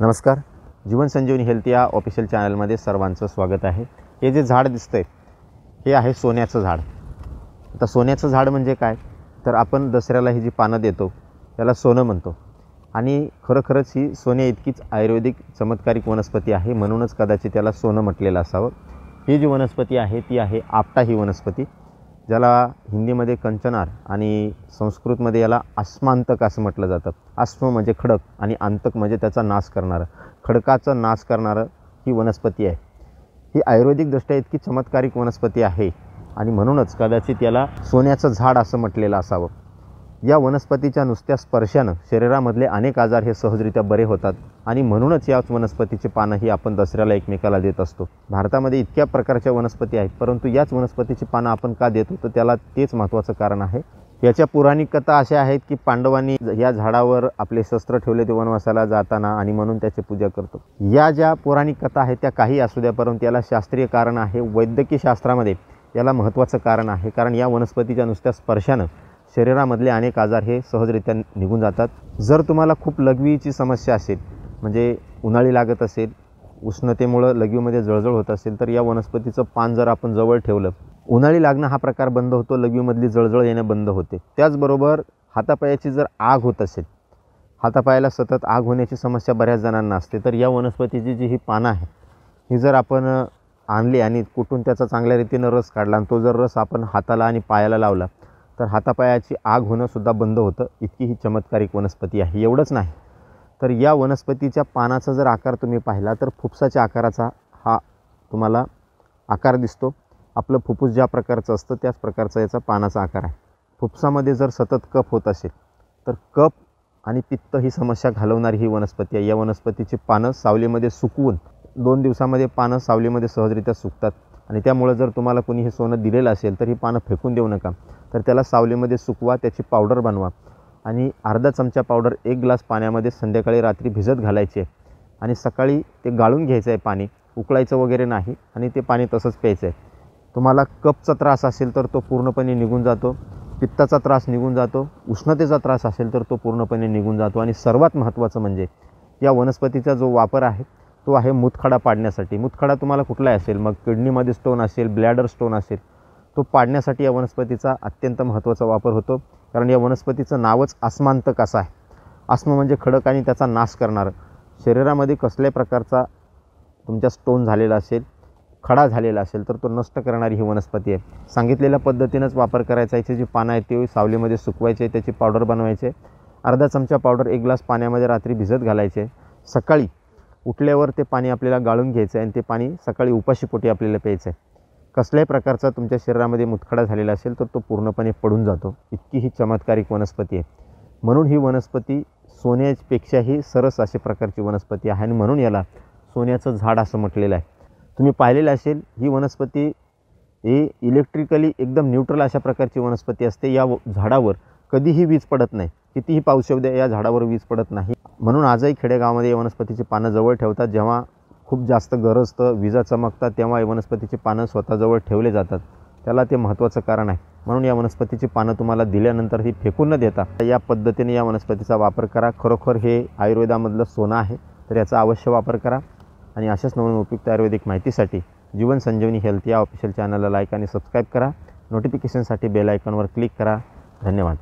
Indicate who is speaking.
Speaker 1: नमस्कार. जीवन संजीवनी हेल्थ या ऑफिशियल चॅनलमध्ये सर्वांचं स्वागत आहे. हे जे झाड दिसतंय हे आहे सोन्याचं झाड. आता सोन्याचं झाड म्हणजे काय, तर आपण दसऱ्याला ही जी पानं देतो त्याला सोनं म्हणतो. आणि खरोखरच ही सोन्या इतकीच आयुर्वेदिक चमत्कारिक वनस्पती आहे, म्हणूनच कदाचित त्याला सोनं म्हटलेलं असावं. ही जी वनस्पती आहे ती आहे आपटा ही वनस्पती, ज्याला हिंदीमध्ये कंचनार आणि संस्कृतमध्ये याला अस्मांतक असं म्हटलं जातं. अस्म म्हणजे खडक आणि अंतक म्हणजे त्याचा नाश करणारं, खडकाचा नाश करणारं ही वनस्पती आहे. ही आयुर्वेदिकदृष्ट्या इतकी चमत्कारिक वनस्पती आहे आणि म्हणूनच कदाचित याला सोन्याचं झाड असं म्हटलेलं असावं. या वनस्पतीच्या नुसत्या स्पर्शानं शरीरामधले अनेक आजार हे सहजरित्या बरे होतात आणि म्हणूनच याच वनस्पतीची पानं ही आपण दसऱ्याला एकमेकाला देत असतो. भारतामध्ये इतक्या प्रकारच्या वनस्पती आहेत, परंतु याच वनस्पतीची पानं आपण का देतो तर त्याला तेच महत्त्वाचं कारण आहे. याच्या पौराणिक कथा अशा आहेत की पांडवांनी या झाडावर आपले शस्त्र ठेवले ते वनवासाला जाताना, आणि म्हणून त्याची पूजा करतो. या ज्या पौराणिक कथा आहेत त्या काही असू द्या, परंतु याला शास्त्रीय कारण आहे. वैद्यकीय शास्त्रामध्ये याला महत्त्वाचं कारण आहे, कारण या वनस्पतीच्या नुसत्या स्पर्शानं शरीरामधले अनेक आजार हे सहजरित्या निघून जातात. जर तुम्हाला खूप लघवीची समस्या असेल, म्हणजे उन्हाळी लागत असेल, उष्णतेमुळं लघवीमध्ये जळजळ होत असेल, तर या वनस्पतीचं पान जर आपण जवळ ठेवलं, उन्हाळी लागणं हा प्रकार बंद होतो, लघवीमधली जळजळ येणं बंद होते. त्याचबरोबर हातापायाची जर आग होत असेल, हातापायाला सतत आग होण्याची समस्या बऱ्याच जणांना असते, तर या वनस्पतीची जी ही पानं आहे ही जर आपण आणली आणि कुटून त्याचा चांगल्या रीतीनं रस काढला आणि तो जर रस आपण हाताला आणि पायाला लावला तर हातापायाची आग होणंसुद्धा बंद होतं. इतकी ही चमत्कारिक वनस्पती आहे. एवढंच नाही तर या वनस्पतीच्या पानाचा जर आकार तुम्ही पाहिला तर फुफ्साच्या आकाराचा हा तुम्हाला आकार दिसतो. आपलं फुफ्फुस ज्या प्रकारचं असतं त्याच प्रकारचा याचा पानाचा आकार आहे. फुफ्सामध्ये जर सतत कफ होत असेल तर कफ आणि पित्त ही समस्या घालवणारी ही वनस्पती आहे. या वनस्पतीची पानं सावलीमध्ये सुकवून 2 दिवसामध्ये पानं सावलीमध्ये सहजरित्या सुकतात. आणि त्यामुळे जर तुम्हाला कोणी हे सोनं दिलेलं असेल तर ही पानं फेकून देऊ नका, तर त्याला सावलीमध्ये सुकवा, त्याची पावडर बनवा आणि अर्धा चमचा पावडर 1 ग्लास पाण्यामध्ये संध्याकाळी रात्री भिजत घालायचे आहे आणि सकाळी ते गाळून घ्यायचं आहे. पाणी उकळायचं वगैरे नाही आणि ते पाणी तसंच प्यायचं आहे. तुम्हाला कफचा त्रास असेल तर तो पूर्णपणे निघून जातो, पित्ताचा त्रास निघून जातो, उष्णतेचा त्रास असेल तर तो पूर्णपणे निघून जातो. आणि सर्वात महत्त्वाचं म्हणजे या वनस्पतीचा जो वापर आहे तो आहे मूतखडा पाडण्यासाठी. मूतखडा तुम्हाला कुठलाही असेल, मग किडनीमध्ये स्टोन असेल, ब्लॅडर स्टोन असेल, तो पाडण्यासाठी या वनस्पतीचा अत्यंत महत्त्वाचा वापर होतो. कारण या वनस्पतीचं नावच अस्मांतक असं आहे. अस्म म्हणजे खडक आणि त्याचा नाश करणारं. शरीरामध्ये कसल्याही प्रकारचा तुमच्या स्टोन झालेला असेल, खडा झालेला असेल तर तो नष्ट करणारी ही वनस्पती आहे. सांगितलेल्या पद्धतीनंच वापर करायचा. याची जी पानं आहेत ती सावलीमध्ये सुकवायचे, त्याची पावडर बनवायचे. अर्धा चमचा पावडर 1 ग्लास पाण्यामध्ये रात्री भिजत घालायचे. सकाळी उठल्यावर ते पाणी आपल्याला गाळून घ्यायचं आहे आणि ते पाणी सकाळी उपाशीपोटी आपल्याला प्यायचं आहे. कसल्याही प्रकारचा तुमच्या शरीरामध्ये मुतखडा झालेला असेल तर तो पूर्णपणे पडून जातो. इतकी ही चमत्कारिक वनस्पती आहे. म्हणून ही वनस्पती सोन्यापेक्षाही सरस अशा प्रकारची वनस्पती आहे आणि म्हणून याला सोन्याचं झाड असं म्हटलेलं आहे. तुम्ही पाहिलेलं असेल ही वनस्पती ही इलेक्ट्रिकली एकदम न्यूट्रल अशा प्रकारची वनस्पती असते. या झाडावर कधीही वीज पडत नाही. कितीही पाऊस येऊ द्या या झाडावर वीज पडत नाही. म्हणून आजही खेडेगावामध्ये या वनस्पतीची पानं जवळ ठेवतात. जेव्हा खूप जास्त गरजतं, विजा चमकतात, तेव्हा या वनस्पतीची पानं स्वतःजवळ ठेवले जातात. त्याला ते महत्त्वाचं कारण आहे. म्हणून या वनस्पतीची पानं तुम्हाला दिल्यानंतर ही फेकून न देता या पद्धतीने या वनस्पतीचा वापर करा. खरोखर हे आयुर्वेदामधलं सोनं आहे, तर याचा अवश्य वापर करा. आणि अशाच नवीन उपयुक्त आयुर्वेदिक माहितीसाठी जीवन संजीवनी हेल्थ या ऑफिशियल चॅनलला लाईक आणि सबस्क्राईब करा. नोटिफिकेशनसाठी बेल आयकॉनवर क्लिक करा. धन्यवाद.